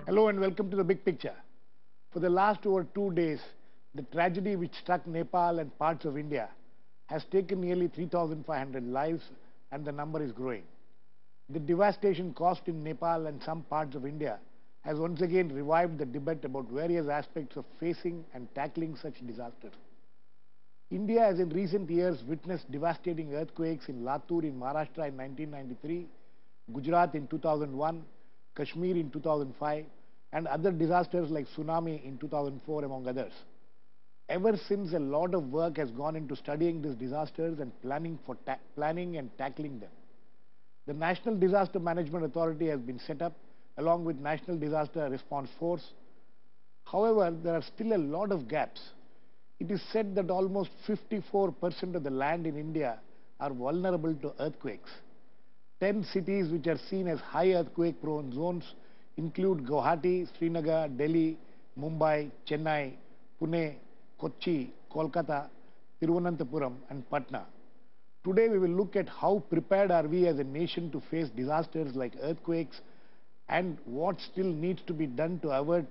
Hello and welcome to the big picture. For the last over 2 days, the tragedy which struck Nepal and parts of India has taken nearly 3,500 lives and the number is growing. The devastation caused in Nepal and some parts of India has once again revived the debate about various aspects of facing and tackling such disasters. India has in recent years witnessed devastating earthquakes in Latur in Maharashtra in 1993, Gujarat in 2001, Kashmir in 2005, and other disasters like tsunami in 2004, among others. Ever since, a lot of work has gone into studying these disasters and planning and tackling them. The National Disaster Management Authority has been set up along with National Disaster Response Force. However, there are still a lot of gaps. It is said that almost 54% of the land in India are vulnerable to earthquakes. 10 cities which are seen as high earthquake-prone zones include Guwahati, Srinagar, Delhi, Mumbai, Chennai, Pune, Kochi, Kolkata, Thiruvananthapuram and Patna. Today we will look at how prepared are we as a nation to face disasters like earthquakes and what still needs to be done to avert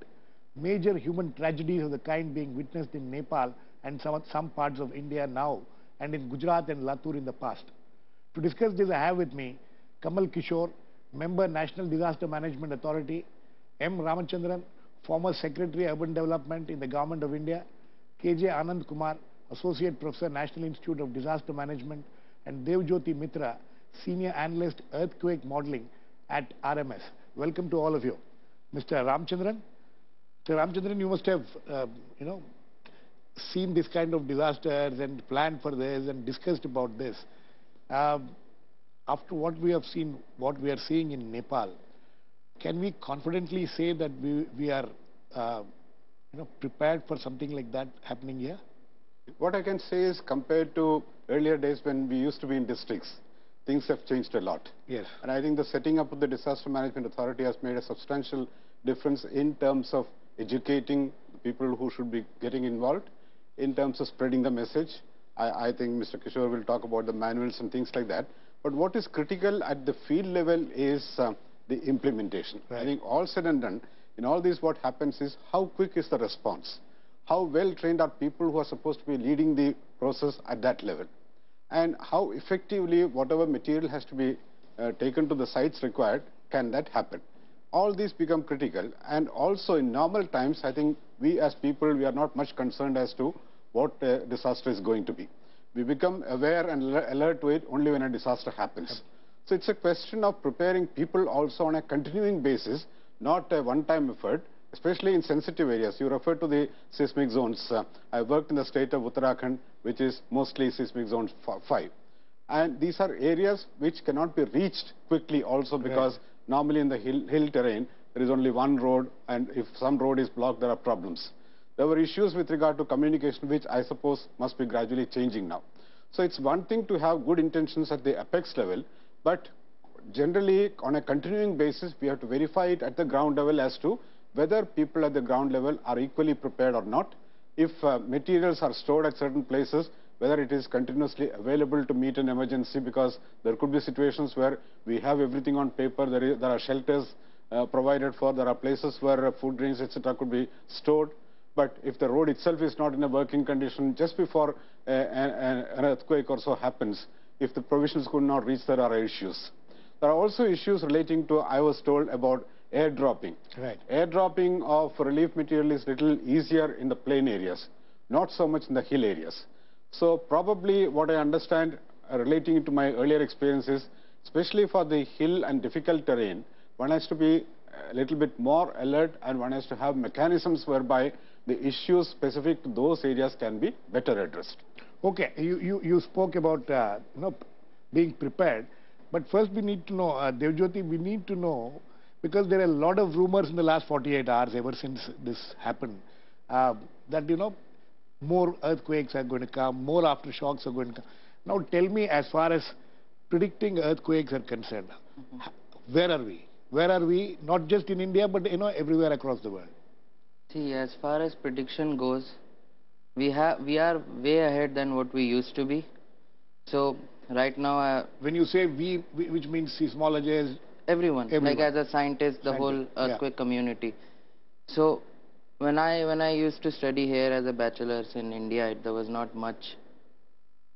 major human tragedies of the kind being witnessed in Nepal and some parts of India now and in Gujarat and Latur in the past. To discuss this, I have with me Kamal Kishore, Member National Disaster Management Authority, M. Ramachandran, former Secretary Urban Development in the Government of India, K.J. Anand Kumar, Associate Professor, National Institute of Disaster Management, and Devjyoti Mitra, Senior Analyst Earthquake Modeling at RMS. Welcome to all of you. Mr. Ramachandran, you must have, seen this kind of disasters and planned for this and discussed about this. After what we have seen, what we are seeing in Nepal, can we confidently say that we are, prepared for something like that happening here? What I can say is, compared to earlier days when we used to be in districts, things have changed a lot. Yes. And I think the setting up of the Disaster Management Authority has made a substantial difference in terms of educating the people who should be getting involved, in terms of spreading the message. I think Mr. Kishore will talk about the manuals and things like that. But what is critical at the field level is the implementation. Right. I think all said and done, in all this what happens is how quick is the response? How well trained are people who are supposed to be leading the process at that level? And how effectively whatever material has to be taken to the sites required, can that happen? All these become critical, and also in normal times, I think we as people, we are not much concerned as to what disaster is going to be. We become aware and alert to it only when a disaster happens. So it's a question of preparing people also on a continuing basis, not a one-time effort, especially in sensitive areas. You refer to the seismic zones. I worked in the state of Uttarakhand, which is mostly seismic zone 5. And these are areas which cannot be reached quickly also because normally in the hill terrain, there is only one road, and if some road is blocked, there are problems. There were issues with regard to communication, which I suppose must be gradually changing now. So it's one thing to have good intentions at the apex level, but generally on a continuing basis, we have to verify it at the ground level as to whether people at the ground level are equally prepared or not. If materials are stored at certain places, whether it is continuously available to meet an emergency, because there could be situations where we have everything on paper, there are shelters provided for, there are places where food grains, etc. could be stored. But if the road itself is not in a working condition, just before an earthquake or so happens, if the provisions could not reach, there are issues. There are also issues relating to, I was told, about airdropping. Right. Airdropping of relief material is little easier in the plain areas, not so much in the hill areas. So probably what I understand relating to my earlier experiences, especially for the hill and difficult terrain, one has to be a little bit more alert, and one has to have mechanisms whereby the issues specific to those areas can be better addressed. Okay, you spoke about being prepared, but first we need to know, Devjyoti, we need to know, because there are a lot of rumors in the last 48 hours ever since this happened, that more earthquakes are going to come, more aftershocks are going to come. Now tell me, as far as predicting earthquakes are concerned, where are we? Where are we? Not just in India, but everywhere across the world. See, as far as prediction goes, we are way ahead than what we used to be. So right now, when you say we, which means seismologists, everyone, like Everyone. as a scientist, the whole Scientist, yeah. earthquake community. So when I used to study here as a bachelor's in India, there was not much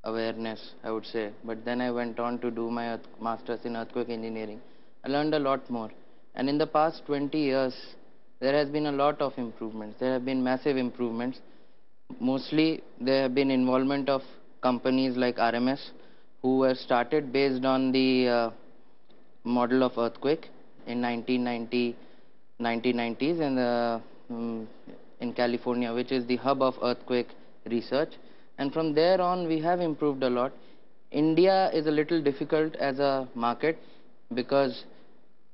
awareness, I would say. But then I went on to do my master's in earthquake engineering. I learned a lot more. And in the past 20 years, there has been a lot of improvements. There have been massive improvements. Mostly, there have been involvement of companies like RMS, who were started based on the model of earthquake in 1990s in California, which is the hub of earthquake research. And from there on, we have improved a lot. India is a little difficult as a market because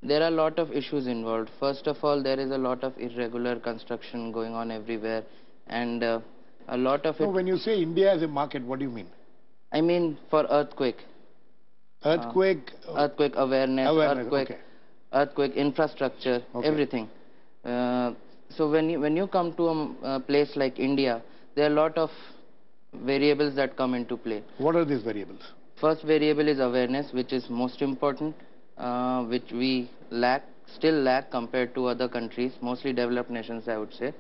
there are a lot of issues involved. First of all, there is a lot of irregular construction going on everywhere, and a lot of So it, when you say India as a market, what do you mean? I mean, for earthquake, Earthquake, earthquake awareness, awareness, earthquake, okay. earthquake infrastructure, Okay. everything. So when you come to a place like India, there are a lot of variables that come into play. What are these variables? First variable is awareness, which is most important, which we still lack compared to other countries, mostly developed nations, I would say.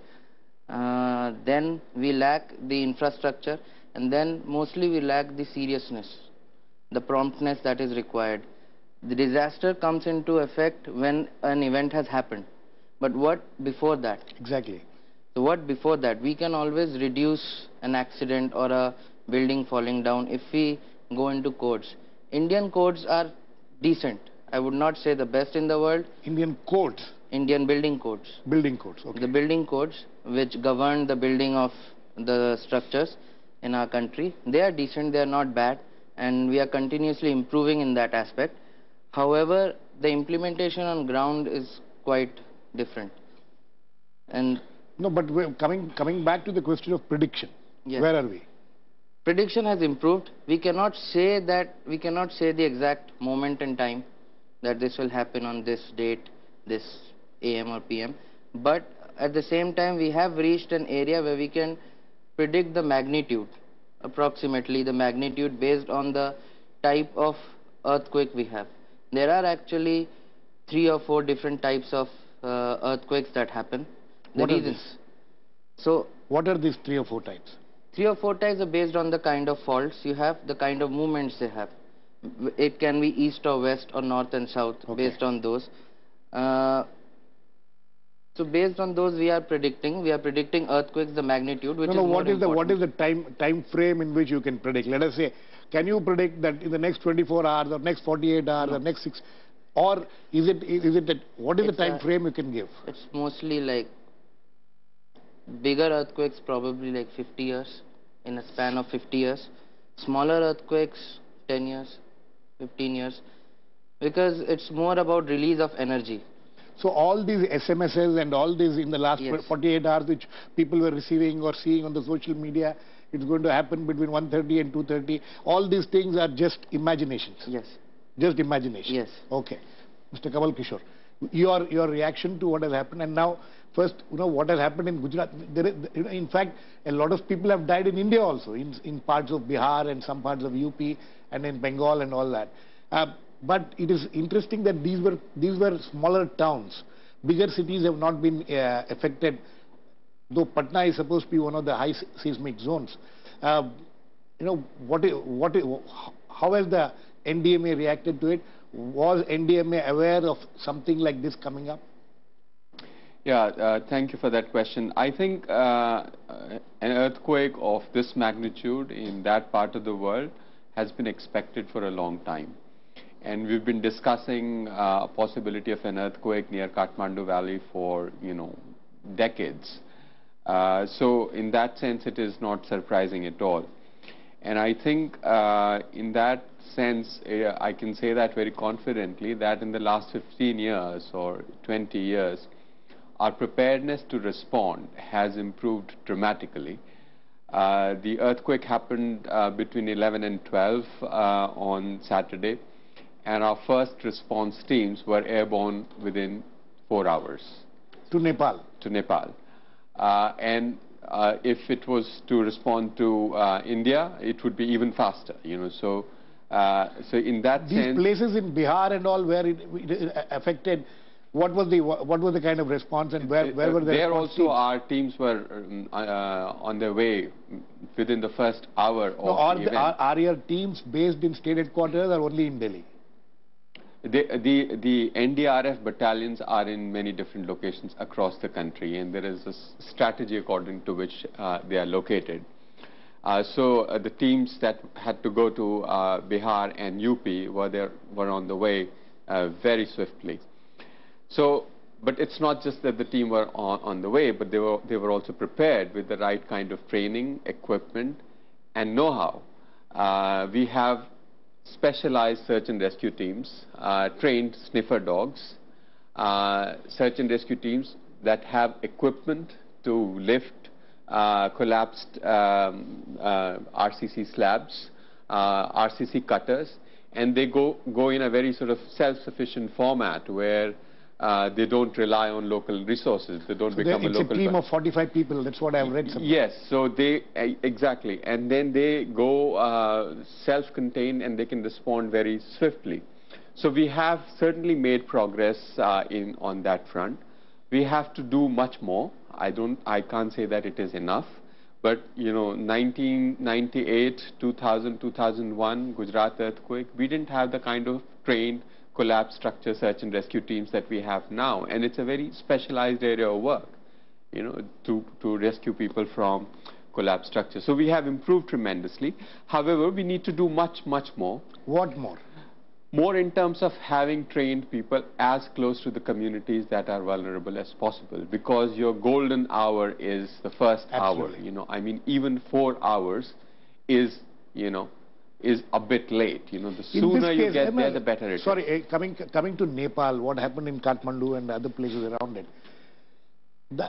Then we lack the infrastructure, and then mostly we lack the seriousness, the promptness that is required. The disaster comes into effect when an event has happened. But what before that? Exactly. So what before that? We can always reduce an accident or a building falling down if we go into codes. Indian codes are decent. I would not say the best in the world. Indian codes, Indian building codes. building codes, okay. The building codes which govern the building of the structures in our country, they are decent, they are not bad, and we are continuously improving in that aspect. However, the implementation on ground is quite different. And No, but we're coming back to the question of prediction. Yes. Where are we? prediction has improved. We cannot say the exact moment in time that this will happen on this date, this AM or PM. But at the same time, we have reached an area where we can predict the magnitude, approximately the magnitude based on the type of earthquake we have. There are actually 3 or 4 different types of earthquakes that happen. What are reasons. these? So What are these 3 or 4 types? 3 or 4 types are based on the kind of faults you have, the kind of movements they have. It can be east or west or north and south, Okay. based on those. So based on those, we are predicting earthquakes, the magnitude, which No, is more what is important. the time frame in which you can predict? Let us say, can you predict that in the next 24 hours or next 48 hours or next 6, or is it what is the It's time frame you can give? It's mostly like bigger earthquakes, probably like 50 years, in a span of 50 years. Smaller earthquakes, 10 years, 15 years, because it's more about release of energy. So all these SMSs and all these in the last Yes. 48 hours which people were receiving or seeing on the social media, it's going to happen between 1:30 and 2:30. All these things are just imaginations. Yes. Just imagination. Yes. Okay. Mr. Kamal Kishore, your reaction to what has happened, and now first, what has happened in Gujarat. In fact, a lot of people have died in India also, in parts of Bihar and some parts of UP and in Bengal and all that. But it is interesting that these were smaller towns. Bigger cities have not been affected, though Patna is supposed to be one of the high seismic zones. How has the NDMA reacted to it? Was NDMA aware of something like this coming up? Yeah, thank you for that question. I think an earthquake of this magnitude in that part of the world has been expected for a long time. And we've been discussing a possibility of an earthquake near Kathmandu Valley for, decades. So in that sense, it is not surprising at all. And I think in that sense, I can say that very confidently that in the last 15 years or 20 years, our preparedness to respond has improved dramatically. The earthquake happened between 11 and 12 on Saturday, and our first response teams were airborne within 4 hours. To Nepal? To Nepal. And if it was to respond to India, it would be even faster, So So in that These sense, places in Bihar and all where it affected, what was the kind of response, and where were the there response also teams? our teams were on their way within the first hour of No, the event. are your teams based in state headquarters or only in Delhi? The NDRF battalions are in many different locations across the country, and there is a strategy according to which they are located. So the teams that had to go to Bihar and UP were on the way very swiftly. So, but it's not just that the team were on the way, but they were also prepared with the right kind of training, equipment, and know-how. We have specialized search and rescue teams, trained sniffer dogs, search and rescue teams that have equipment to lift collapsed RCC slabs, RCC cutters, and they go in a very sort of self-sufficient format where they don't rely on local resources. They don't become a local... It's a team of 45 people. That's what I've read somewhere. Yes, so they exactly, and then they go self-contained and they can respond very swiftly. So we have certainly made progress on that front. We have to do much more. I can't say that it is enough, but you know, 1998, 2000, 2001, Gujarat earthquake, we didn't have the kind of trained collapse structure search and rescue teams that we have now, and it's a very specialized area of work, you know, to rescue people from collapse structures. So we have improved tremendously. However, we need to do much more. What more? More in terms of having trained people as close to the communities that are vulnerable as possible, because your golden hour is the first Absolutely. hour. You know, I mean, even 4 hours is, you know, is a bit late. You know, the sooner you get there, the better it is. Sorry, coming to Nepal, what happened in Kathmandu and other places around it,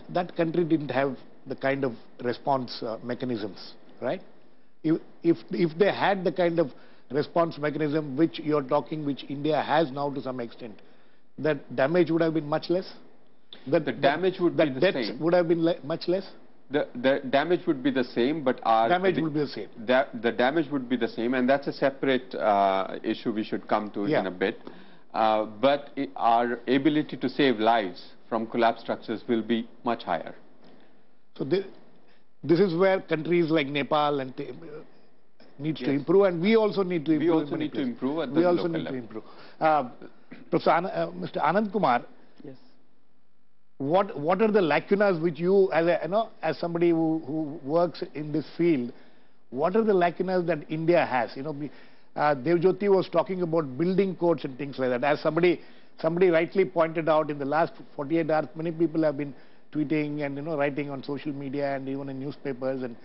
that country didn't have the kind of response mechanisms, right? If they had the kind of response mechanism which you're talking, which India has now to some extent, that damage would have been much less? The damage would be the deaths same. would have been much less? The damage would be the same, but our... Damage would be the same. The damage would be the same, and that's a separate issue we should come to in a bit. But our ability to save lives from collapsed structures will be much higher. So this is where countries like Nepal and needs to improve, and we also need to improve. We also need to improve at the local level. We also need to improve. Mr. Anand Kumar, yes. What are the lacunas which you, as somebody who works in this field, what are the lacunas that India has? You know, Devjyoti was talking about building codes and things like that. As somebody rightly pointed out, in the last 48 hours, many people have been tweeting and writing on social media and even in newspapers. And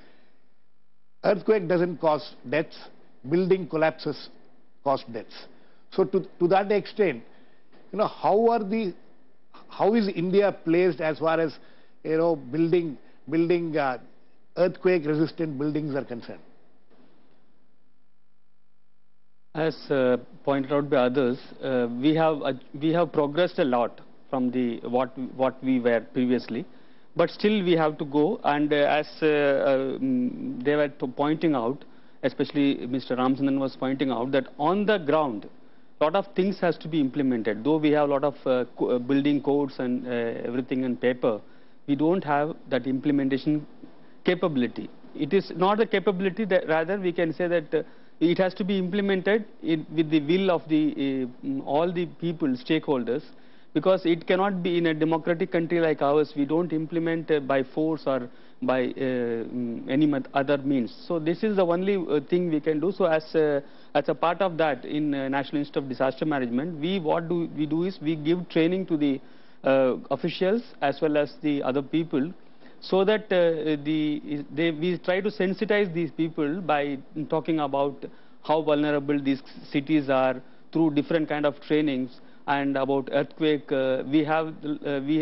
earthquake doesn't cause deaths, building collapses cause deaths. So to that extent, how is India placed as far as building earthquake resistant buildings are concerned? As pointed out by others, we have progressed a lot from what we were previously, but still we have to go. And as they were pointing out, especially Mr. Ramachandran was pointing out, that on the ground, a lot of things has to be implemented. Though we have a lot of building codes and everything on paper, we don't have that implementation capability. It is not the capability, that rather we can say that it has to be implemented with the will of the all the people, stakeholders, because it cannot be in a democratic country like ours. We don't implement by force or by any other means. So this is the only thing we can do. So as a part of that, in National Institute of Disaster Management, what we do is we give training to the officials as well as the other people, so that we try to sensitize these people by talking about how vulnerable these cities are through different kind of trainings. And about earthquake, we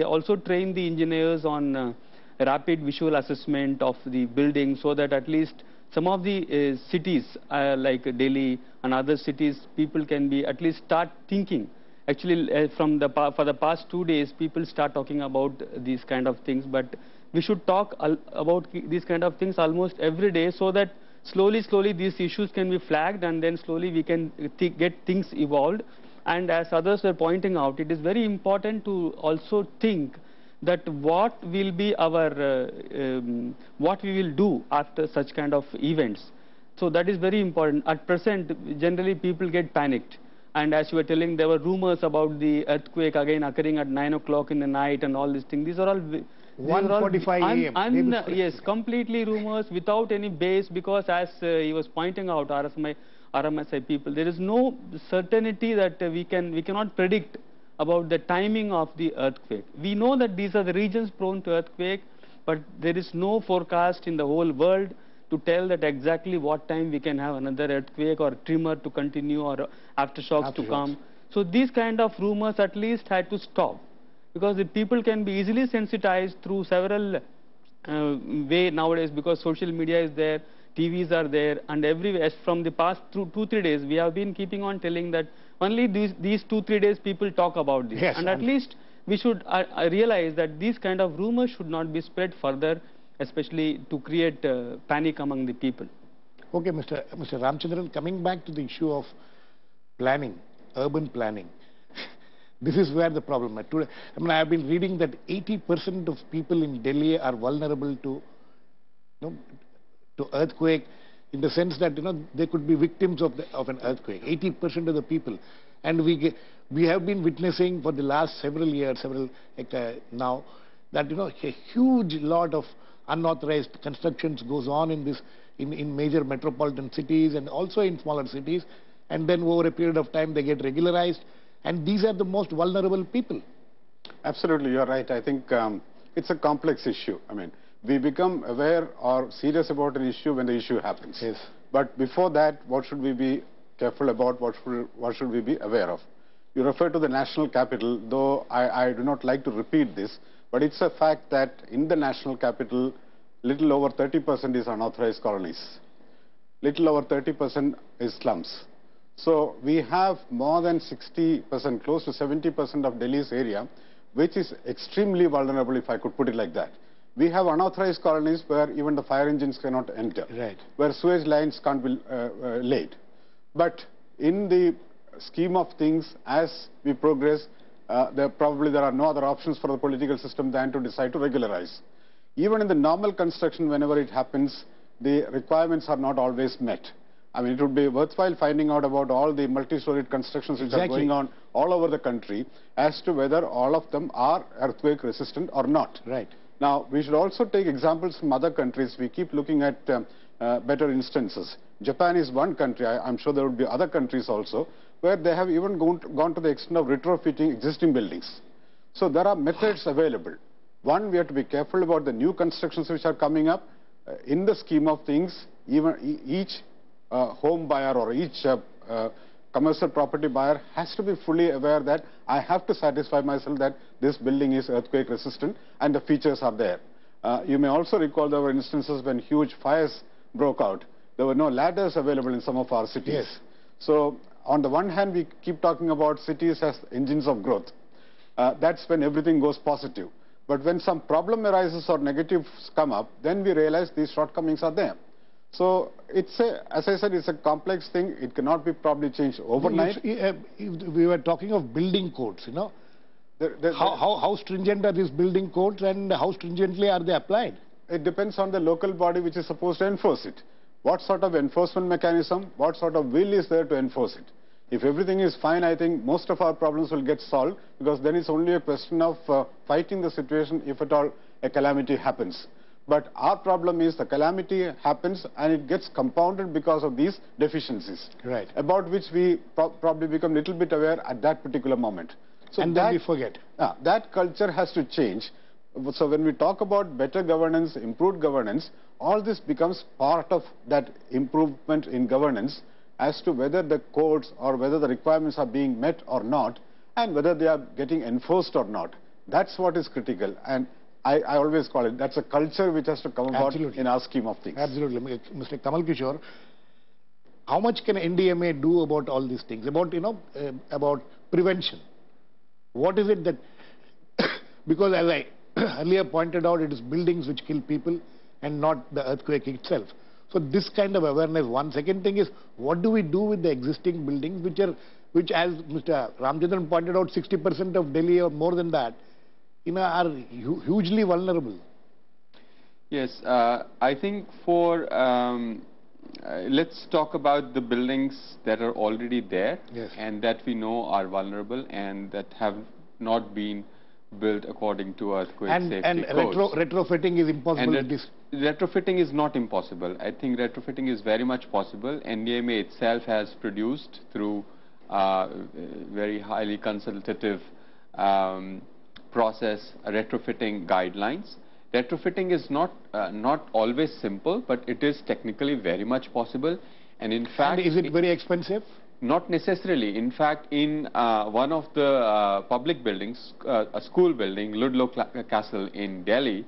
also train the engineers on rapid visual assessment of the building, so that at least some of the cities like Delhi and other cities, people can be at least start thinking. Actually, for the past 2 days, people start talking about these kind of things, but we should talk about these kind of things almost every day, so that slowly these issues can be flagged, and then slowly we can get things evolved. And as others were pointing out, it is very important to also think that what will be our, what we will do after such kind of events. So that is very important. At present, generally people get panicked. And as you were telling, there were rumors about the earthquake again occurring at 9 o'clock in the night and all these things. These are all 1:45 a.m. Yes, completely rumors without any base, because as he was pointing out, RMSI people, there is no certainty that we cannot predict about the timing of the earthquake. We know that these are the regions prone to earthquake, but there is no forecast in the whole world to tell that exactly what time we can have another earthquake or tremor to continue or aftershocks to come. So these kind of rumors at least had to stop, because the people can be easily sensitized through several way nowadays, because social media is there, TVs are there, and everywhere. From the past 2-3 days, we have been keeping on telling that only these 2-3 days people talk about this. Yes, and at least we should realize that these kind of rumors should not be spread further, especially to create panic among the people. Okay, Mr. Ramchandran, coming back to the issue of planning, urban planning. This is where the problem is. Today, I mean, I have been reading that 80% of people in Delhi are vulnerable to, to earthquake, in the sense that they could be victims of an earthquake. 80% of the people, and we have been witnessing for the last several years, now, that a huge lot of unauthorized constructions goes on in major metropolitan cities and also in smaller cities, and then over a period of time they get regularized, and these are the most vulnerable people. Absolutely, you're right. I think it's a complex issue. I mean, we become aware or serious about an issue when the issue happens. Yes. But before that, what should we be careful about? What should we be aware of? You refer to the national capital, though I do not like to repeat this, but it's a fact that in the national capital, little over 30% is unauthorized colonies. Little over 30% is slums. So we have more than 60%, close to 70% of Delhi's area, which is extremely vulnerable, if I could put it like that. We have unauthorized colonies where even the fire engines cannot enter, right, where sewage lines can't be laid. But in the scheme of things, as we progress, there are no other options for the political system than to decide to regularize. Even in the normal construction, whenever it happens, the requirements are not always met. I mean, it would be worthwhile finding out about all the multi-storied constructions which are going on all over the country, as to whether all of them are earthquake resistant or not. Right. Now, we should also take examples from other countries. We keep looking at better instances. Japan is one country. I'm sure there would be other countries also, where they have even gone to the extent of retrofitting existing buildings. So there are methods available. One, we have to be careful about the new constructions which are coming up. In the scheme of things, even each home buyer or each commercial property buyer has to be fully aware that I have to satisfy myself that this building is earthquake resistant and the features are there. You may also recall there were instances when huge fires broke out. There were no ladders available in some of our cities. Yes. So on the one hand, we keep talking about cities as engines of growth. That's when everything goes positive. But when some problem arises or negatives come up, then we realize these shortcomings are there. So it's as I said, it's a complex thing. It cannot be probably changed overnight. We were talking of building codes, how stringent are these building codes and how stringently are they applied? It depends on the local body which is supposed to enforce it. What sort of enforcement mechanism, what sort of will is there to enforce it? If everything is fine, I think most of our problems will get solved, because then it's only a question of fighting the situation if at all a calamity happens. But our problem is the calamity happens and it gets compounded because of these deficiencies, right, about which we probably become a little bit aware at that particular moment. So and then we forget. That culture has to change. So when we talk about better governance, improved governance, all this becomes part of that improvement in governance, as to whether the codes or whether the requirements are being met or not, and whether they are getting enforced or not. That's what is critical. And I always call it, that's a culture which has to come about in our scheme of things. Absolutely. Mr. Kamal Kishore, how much can NDMA do about all these things, about, about prevention? What is it that, because as I earlier pointed out, it is buildings which kill people and not the earthquake itself. So this kind of awareness, one. Second thing is, what do we do with the existing buildings, which as Mr. Ramchandran pointed out, 60% of Delhi or more than that, are hugely vulnerable. Yes, I think let's talk about the buildings that are already there, Yes. and that we know are vulnerable and that have not been built according to earthquake safety And codes. retrofitting is impossible And with this. retrofitting is not impossible. I think retrofitting is very much possible. NDMA itself has produced through very highly consultative process retrofitting guidelines. Retrofitting is not always simple, but it is technically very much possible. And in fact, And is it very expensive? not necessarily. In fact, in one of the public buildings, a school building, Ludlow Castle in Delhi,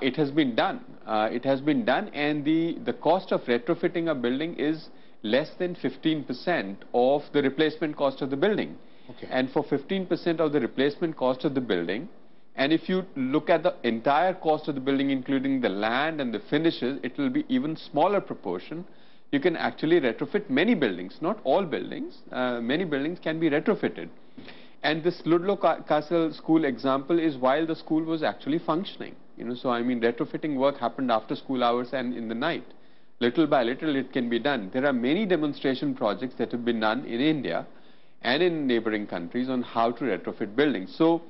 it has been done. And the cost of retrofitting a building is less than 15% of the replacement cost of the building. Okay. And for 15% of the replacement cost of the building, and if you look at the entire cost of the building, including the land and the finishes, it will be even smaller proportion. You can actually retrofit many buildings, not all buildings. Many buildings can be retrofitted. And this Ludlow Castle school example is while the school was actually functioning. So I mean, retrofitting work happened after school hours and in the night. Little by little, it can be done. There are many demonstration projects that have been done in India and in neighboring countries on how to retrofit buildings. So,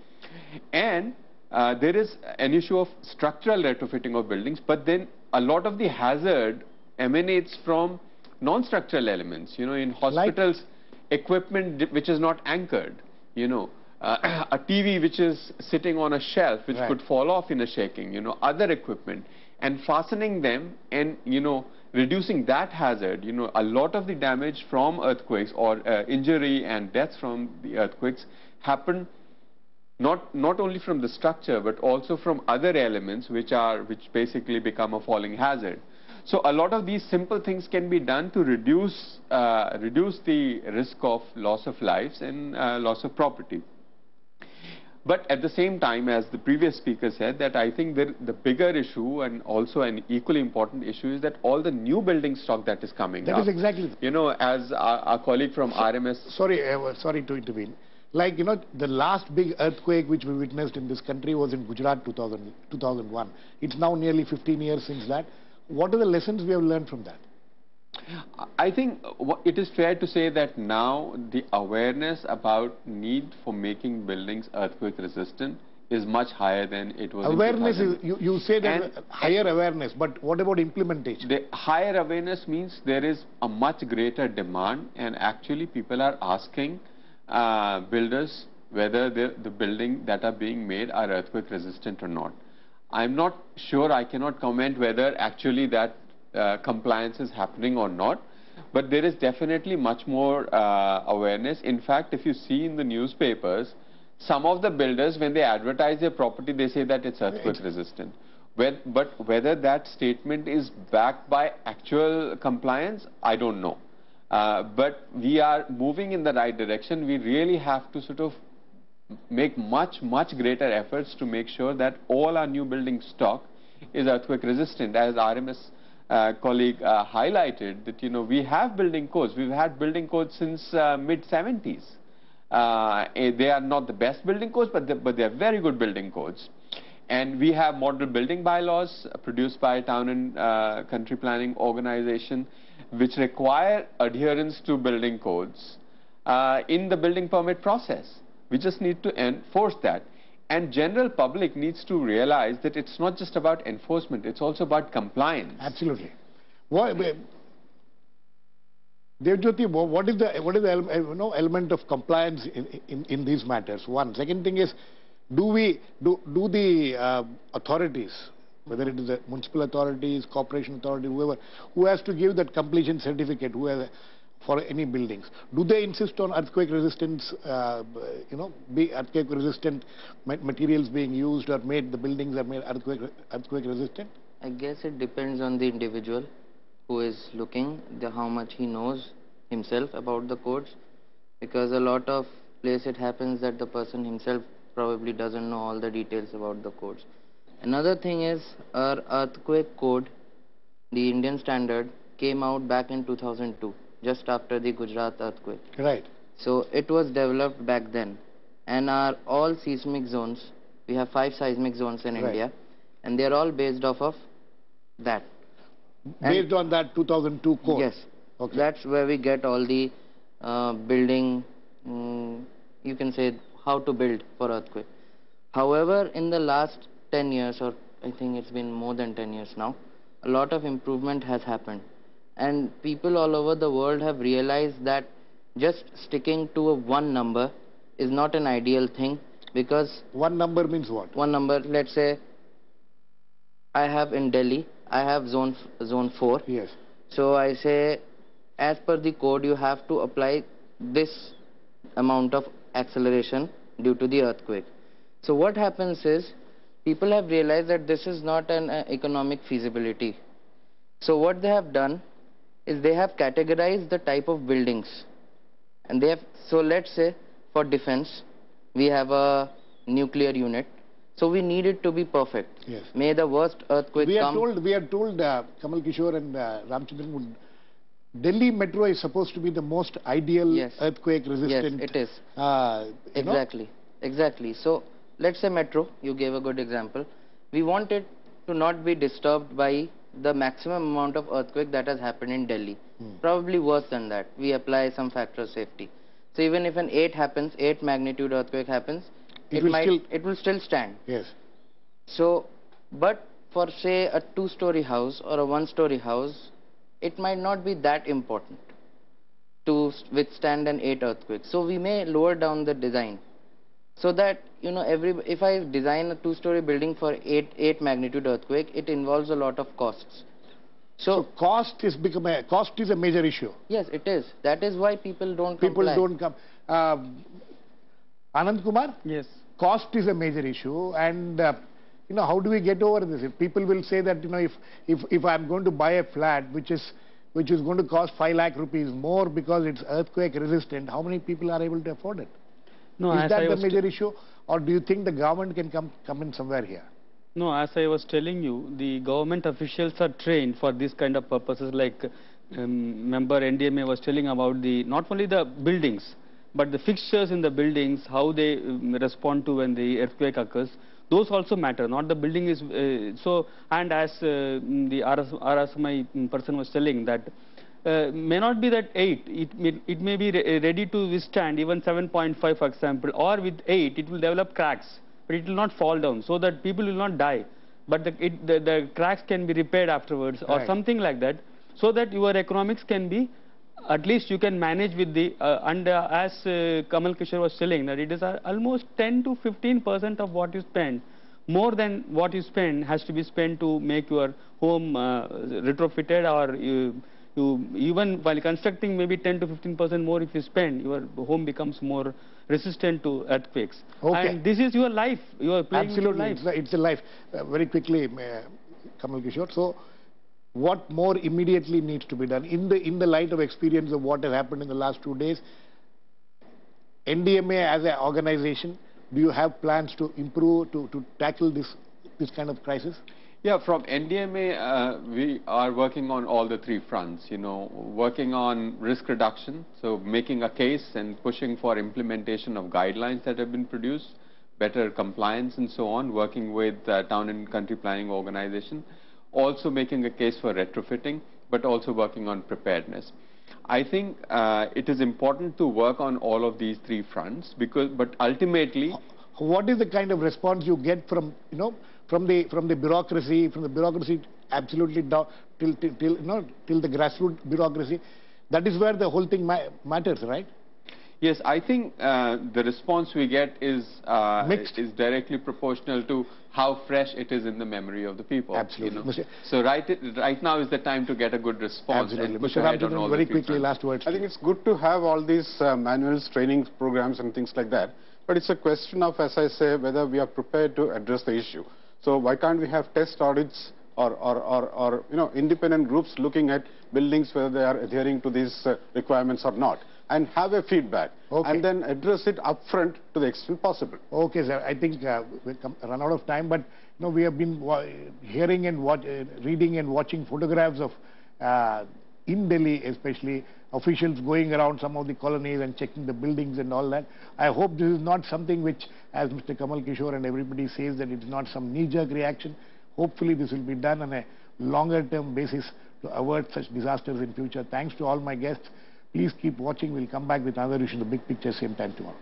and there is an issue of structural retrofitting of buildings, but then a lot of the hazard emanates from non-structural elements. In hospitals, equipment which is not anchored. A TV which is sitting on a shelf which Right. could fall off in a shaking. Other equipment, and fastening them and reducing that hazard. A lot of the damage from earthquakes or injury and deaths from the earthquakes happen not only from the structure but also from other elements which basically become a falling hazard. So a lot of these simple things can be done to reduce the risk of loss of lives and loss of property. But at the same time, as the previous speaker said, that I think the bigger issue and also an equally important issue is that all the new building stock that is coming up. That is exactly. As our colleague from RMS. Sorry to intervene. The last big earthquake which we witnessed in this country was in Gujarat 2001. It's now nearly 15 years since that. What are the lessons we have learned from that? I think it is fair to say that now the awareness about need for making buildings earthquake resistant is much higher than it was. Awareness in is, you say that higher awareness, but what about implementation? The higher awareness means there is a much greater demand, and actually people are asking builders whether the building that are being made are earthquake resistant or not. I'm not sure, I cannot comment whether actually that compliance is happening or not, but there is definitely much more awareness. In fact, if you see in the newspapers, some of the builders, when they advertise their property, they say that it's earthquake resistant. But whether that statement is backed by actual compliance, I don't know. But we are moving in the right direction. We really have to sort of make much greater efforts to make sure that all our new building stock is earthquake resistant. As RMS colleague highlighted, that we have building codes. We've had building codes since mid-70s. They are not the best building codes, but they are very good building codes. And we have model building bylaws produced by Town and Country Planning Organization, which require adherence to building codes in the building permit process. We just need to enforce that. And general public needs to realize that it's not just about enforcement, it's also about compliance. Absolutely. Devjyoti, what is the element of compliance in these matters? One. Second thing is, do the authorities, whether it is the municipal authorities, corporation authority, whoever, who has to give that completion certificate, for any buildings, do they insist on earthquake resistance, be earthquake resistant materials being used, or the buildings are made earthquake resistant? I guess it depends on the individual who is looking, how much he knows himself about the codes, because a lot of places it happens that the person himself probably doesn't know all the details about the codes. Another thing is our earthquake code the Indian standard, came out back in 2002, just after the Gujarat earthquake. Right. So it was developed back then. And our all seismic zones, we have 5 seismic zones in Right. India, and they are all based off of that. Based on that 2002 code. Yes. Okay. That's where we get all the building, you can say how to build for earthquake. However, in the last 10 years, or I think it's been more than 10 years now, a lot of improvement has happened. And people all over the world have realized that just sticking to a one number is not an ideal thing, because One number means what? one number, let's say I have in Delhi, I have zone 4. Yes. So I say, as per the code, you have to apply this amount of acceleration due to the earthquake. So what happens is, people have realized that this is not an economic feasibility. So what they have done is they have categorized the type of buildings. And they have, so let's say for defense, we have a nuclear unit. So we need it to be perfect. Yes. May the worst earthquake We are come. told Kamal Kishore and Ramchandran would, Delhi Metro is supposed to be the most ideal Yes. earthquake resistant. Yes, it is. You know? Exactly, exactly. So let's say metro, you gave a good example. We want it to not be disturbed by the maximum amount of earthquake that has happened in Delhi. Probably worse than that. We apply some factor of safety. So even if an 8 happens, 8 magnitude earthquake happens, It will still stand. Yes. So, but for say a 2-story house or a 1-story house, it might not be that important to withstand an 8 earthquake. So we may lower down the design, so that, you know, if I design a 2-story building for 8 magnitude earthquake, it involves a lot of costs. So cost is a major issue. Yes, it is. That is why people don't People comply. don't come. Anand Kumar, Yes. cost is a major issue, and you know, how do we get over this? If people will say that, you know, if I'm going to buy a flat which is going to cost 5 lakh rupees more because it's earthquake resistant, how many people are able to afford it? No, Is as that I the was major issue, or do you think the government can come in somewhere here? No, as I was telling you, the government officials are trained for this kind of purposes. Like member NDMA was telling about the not only the buildings, but the fixtures in the buildings, how they respond to when the earthquake occurs. Those also matter. Not the building is so. And as the RSMI person was telling that. May not be that 8, it may be ready to withstand even 7.5, for example, or with 8 it will develop cracks, but it will not fall down, so that people will not die, but the cracks can be repaired afterwards, or Right. something like that, so that your economics can be, at least you can manage with the, as Kamal Kishore was telling, that it is almost 10 to 15% of what you spend. More than what you spend has to be spent to make your home retrofitted, or even while constructing, maybe 10 to 15% more if you spend, your home becomes more resistant to earthquakes. Okay. And this is your life. You are playing with your Absolutely, life. it's a life. Very quickly, Kamal Kishore. So, what more immediately needs to be done in the light of experience of what has happened in the last 2 days? NDMA as an organization, do you have plans to improve, to tackle this kind of crisis? Yeah, from NDMA, we are working on all the 3 fronts, you know, working on risk reduction, so making a case and pushing for implementation of guidelines that have been produced, better compliance and so on, working with town and country planning organization, also making a case for retrofitting, but also working on preparedness. I think it is important to work on all of these 3 fronts, but ultimately, What is the kind of response you get from, you know, from the bureaucracy, absolutely down till the grassroots bureaucracy? That is where the whole thing matters, right? yes, I think the response we get is Mixed. is directly proportional to how fresh it is in the memory of the people. Absolutely. You know? Mr. So right now is the time to get a good response. Absolutely. And push Mr. ahead on Ramchandran, all very the 3 quickly, fronts. last words. I think it's good to have all these manuals, training programs and things like that. But it's a question of, as I say, whether we are prepared to address the issue. So why can't we have test audits or you know, independent groups looking at buildings whether they are adhering to these requirements or not? and have a feedback, Okay. and then address it upfront to the extent possible. Okay, sir. I think we've run out of time, but we have been hearing and reading and watching photographs of in Delhi, especially officials going around some of the colonies and checking the buildings and all that. I hope this is not something which, as Mr. Kamal Kishore and everybody says, that it's not some knee-jerk reaction. Hopefully, this will be done on a longer-term basis to avert such disasters in future. Thanks to all my guests. Please keep watching. We'll come back with another issue, the big picture, same time tomorrow.